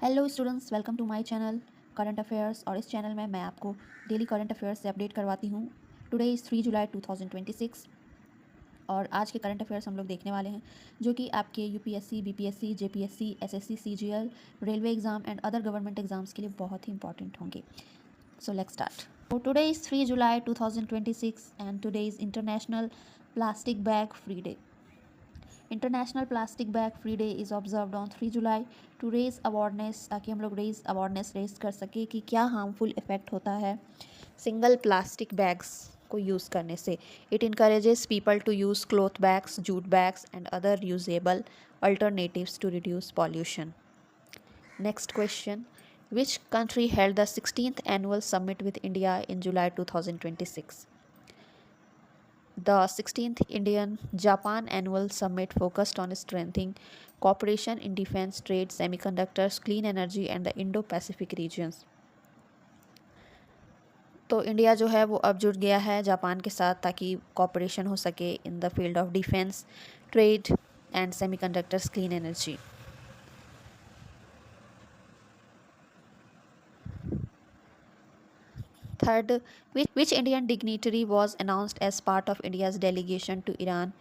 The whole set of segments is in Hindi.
Hello students, welcome to my channel current affairs. और इस चैनल में मैं आपको डेली करंट अफेयर्स से अपडेट करवाती हूँ। टुडे इज़ 3 जुलाई 2026 और आज के करंट अफेयर्स हम लोग देखने वाले हैं जो कि आपके UPSC, BPSC, JPSC, SSC, CGL, railway exam and other government exams के लिए बहुत ही इंपॉर्टेंट होंगे। So let's start. So today is 3 July 2026 and today is International Plastic Bag Free Day. International plastic bag free day is observed on 3 July to raise awareness, ताकि हम लोग अवेयरनेस रेज कर सके कि क्या हार्मफुल इफ़ेक्ट होता है सिंगल प्लास्टिक बैग्स को यूज़ करने से। It encourages people to use cloth bags, jute bags and other usable alternatives to reduce pollution. Next question, which country held the 16th annual summit with India in July 2026? The 16th Indian-Japan Annual Summit focused on strengthening cooperation in defense, trade, semiconductors, clean energy and the Indo-Pacific regions. तो इंडिया जो है वो अब जुड़ गया है जापान के साथ ताकि कॉपरेशन हो सके in the field of defence, trade and semiconductors, clean energy. Third, which Indian dignitary was announced as part of India's delegation to Iran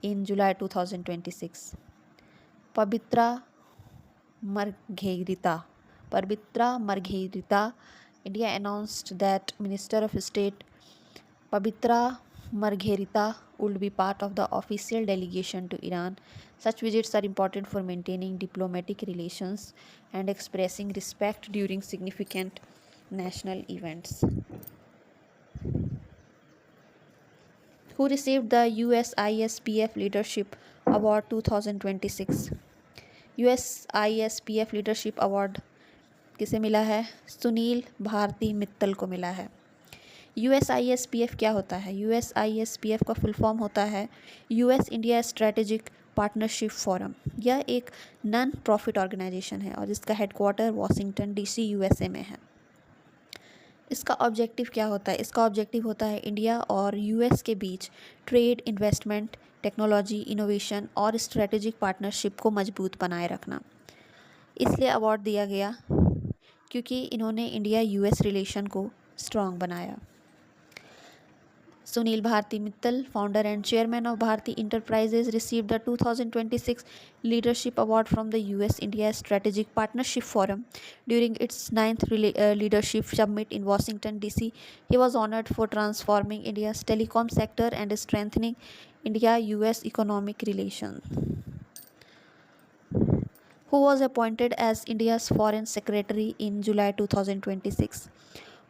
in July 2026? Pabitra Margherita. Pabitra Margherita. India announced that Minister of State Pabitra Margherita would be part of the official delegation to Iran. Such visits are important for maintaining diplomatic relations and expressing respect during significant national events. Who received the USISPF Leadership Award 2026? USISPF Leadership Award किसे मिला है? सुनील भारती मित्तल को मिला है। USISPF क्या होता है? USISPF का फुल फॉर्म होता है US India strategic partnership forum. यह एक नॉन प्रॉफिट ऑर्गेनाइजेशन है और इसका हेडक्वार्टर वाशिंगटन DC USA में है। इसका ऑब्जेक्टिव क्या होता है? इसका ऑब्जेक्टिव होता है इंडिया और US के बीच ट्रेड, इन्वेस्टमेंट, टेक्नोलॉजी, इनोवेशन और स्ट्रेटेजिक पार्टनरशिप को मजबूत बनाए रखना। इसलिए अवार्ड दिया गया क्योंकि इन्होंने इंडिया US रिलेशन को स्ट्रॉन्ग बनाया। Sunil Bharti Mittal, founder and chairman of Bharti Enterprises, received the 2026 Leadership Award from the US-India Strategic Partnership Forum. During its 9th Leadership Summit in Washington, D.C., he was honored for transforming India's telecom sector and strengthening India-US economic relations. Who was appointed as India's Foreign Secretary in July 2026?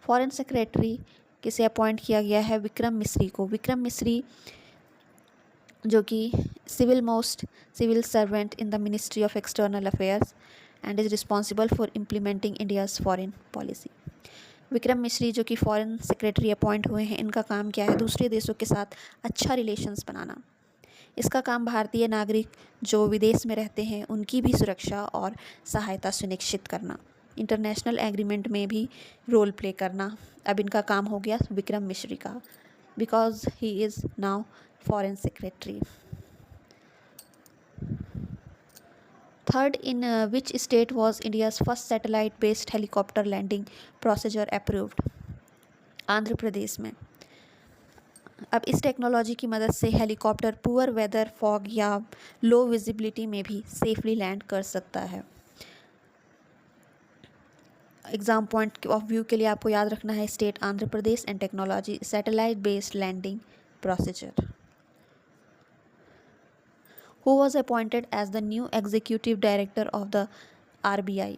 Foreign Secretary किसे अपॉइंट किया गया है? विक्रम मिस्री को। विक्रम मिस्री जो कि civil servant in the ministry of external affairs and is responsible for implementing India's foreign policy. Vikram Misri जो कि फॉरेन सेक्रेटरी अपॉइंट हुए हैं, इनका काम क्या है? दूसरे देशों के साथ अच्छा रिलेशंस बनाना। इसका काम भारतीय नागरिक जो विदेश में रहते हैं उनकी भी सुरक्षा और सहायता सुनिश्चित करना, इंटरनेशनल एग्रीमेंट में भी रोल प्ले करना। अब इनका काम हो गया विक्रम मिश्री का, because he is now foreign secretary. Third, in which state was India's first satellite based helicopter landing procedure approved? Andhra Pradesh में। अब इस टेक्नोलॉजी की मदद से हेलीकॉप्टर पुअर वेदर, फॉग या लो विजिबिलिटी में भी सेफली लैंड कर सकता है। एग्जाम पॉइंट ऑफ व्यू के लिए आपको याद रखना है state Andhra Pradesh and technology satellite based landing procedure. Who was appointed as the new executive director of the RBI?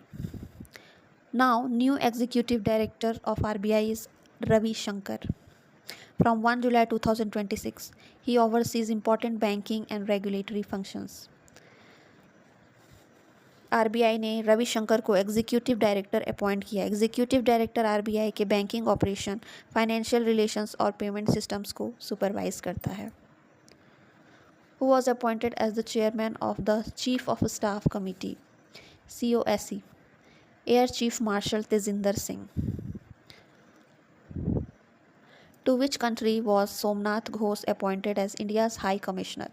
Now, new executive director of RBI is Ravi Shankar. From 1 July 2026, he oversees important banking and regulatory functions. RBI ने रविशंकर को एग्जीक्यूटिव डायरेक्टर अपॉइंट किया। एग्जीक्यूटिव डायरेक्टर आरबीआई के बैंकिंग ऑपरेशन, फाइनेंशियल रिलेशंस और पेमेंट सिस्टम्स को सुपरवाइज करता है। Who was appointed as the chairman of the Chief of Staff Committee, COSC? Air Chief Marshal Tejinder Singh. To which country was Somnath Ghosh appointed as India's High Commissioner?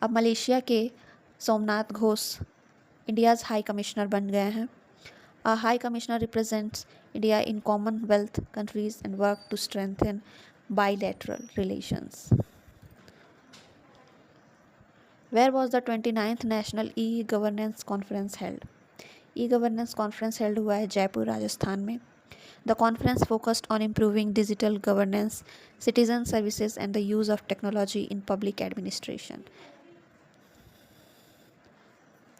अब मलेशिया के Somnath Ghosh India's high commissioner बन गए हैं। A High Commissioner represents India in Commonwealth countries and work to strengthen bilateral relations. Where was the 29th National E-Governance Conference held? E-Governance Conference held हुआ है जयपुर राजस्थान में. The conference focused on improving digital governance, citizen services and the use of technology in public administration.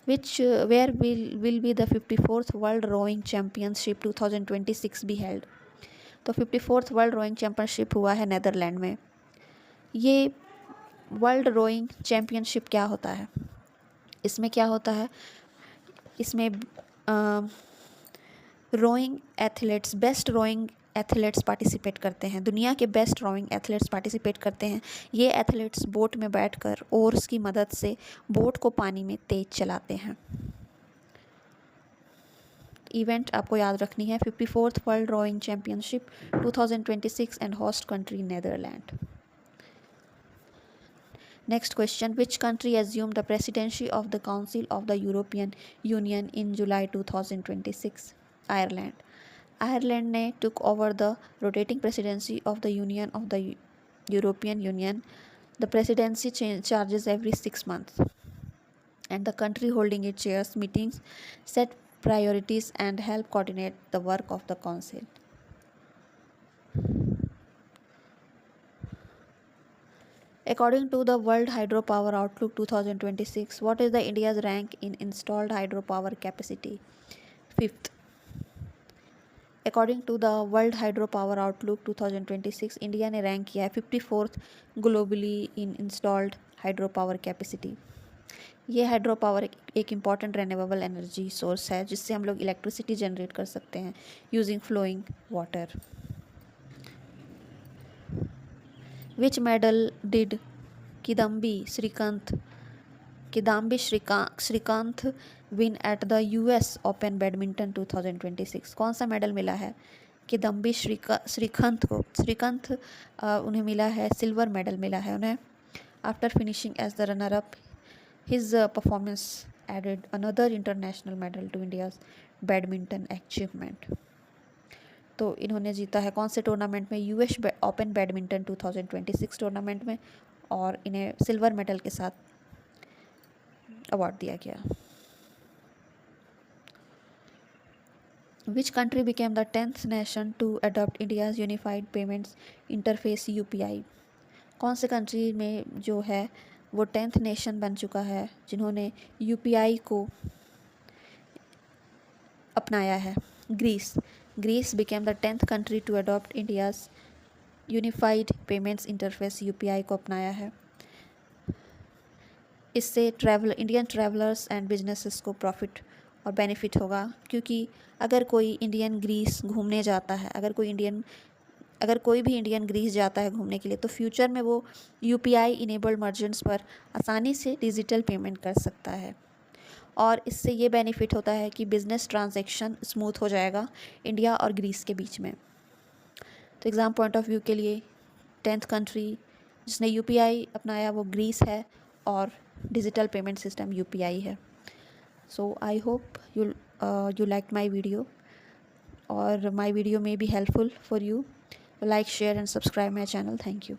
Where will be the 54th World Rowing Championship 2026 be held? तो 54th वर्ल्ड रोइंग चैम्पियनशिप हुआ है नेदरलैंड में. ये वर्ल्ड रोइंग चैम्पियनशिप क्या होता है? इसमें क्या होता है? इसमें rowing athletes, best rowing athletes participate करते हैं. दुनिया के बेस्ट रोइंग एथलीट्स पार्टिसिपेट करते हैं. ये एथलीट्स बोट में बैठकर ओर्स की मदद से बोट को पानी में तेज चलाते हैं. इवेंट आपको याद रखनी है 54th world rowing championship 2026 and host country Netherlands. Next question, which country assumed the presidency of the Council of the European Union in July 2026? Ireland. Ireland ने took over the rotating presidency of the Union of the European Union. The presidency changes every 6 months and the country holding its chairs meetings, set priorities and help coordinate the work of the council. According to the World Hydropower Outlook 2026, what is the India's rank in installed hydropower capacity? 5th. According to the World Hydropower Outlook 2026, India ने रैंक किया है 54th globally in installed hydro power capacity. ये हाइड्रो पावर एक इम्पॉर्टेंट रेन्यूएबल एनर्जी सोर्स है जिससे हम लोग इलेक्ट्रिसिटी जनरेट कर सकते हैं using flowing water. Which medal did Kidambi Srikanth win at the US open badminton 2026? कौन सा मेडल मिला है किदाम्बी श्रीकांत को? श्रीकांत उन्हें मिला है सिल्वर मेडल मिला है उन्हें. After finishing as the runner up, his performance added another international medal to India's badminton achievement. तो इन्होंने जीता है कौन से टूर्नामेंट में? US ओपन बैडमिंटन 2026 टूर्नामेंट में, और इन्हें सिल्वर मेडल के साथ अवार्ड दिया गया. Which country became the 10th nation to adopt India's Unified Payments Interface UPI? कौन से कंट्री में जो है वो 10th नेशन बन चुका है जिन्होंने UPI को अपनाया है? Greece became the 10th country to adopt India's Unified Payments Interface UPI को अपनाया है. इससे इंडियन ट्रैवलर्स एंड बिजनेसेस को प्रॉफिट और बेनिफिट होगा, क्योंकि अगर कोई इंडियन ग्रीस घूमने जाता है, अगर कोई भी इंडियन ग्रीस जाता है घूमने के लिए, तो फ्यूचर में वो UPI इनेबल्ड मर्चेंट्स पर आसानी से डिजिटल पेमेंट कर सकता है. और इससे ये बेनिफिट होता है कि बिज़नेस ट्रांजैक्शन स्मूथ हो जाएगा इंडिया और ग्रीस के बीच में. तो एग्ज़ाम पॉइंट ऑफ व्यू के लिए 10th कंट्री जिसने UPI अपनाया वो ग्रीस है और डिजिटल पेमेंट सिस्टम UPI है. So I hope you liked my video, or my video may be helpful for you. Like, share and subscribe my channel. Thank you.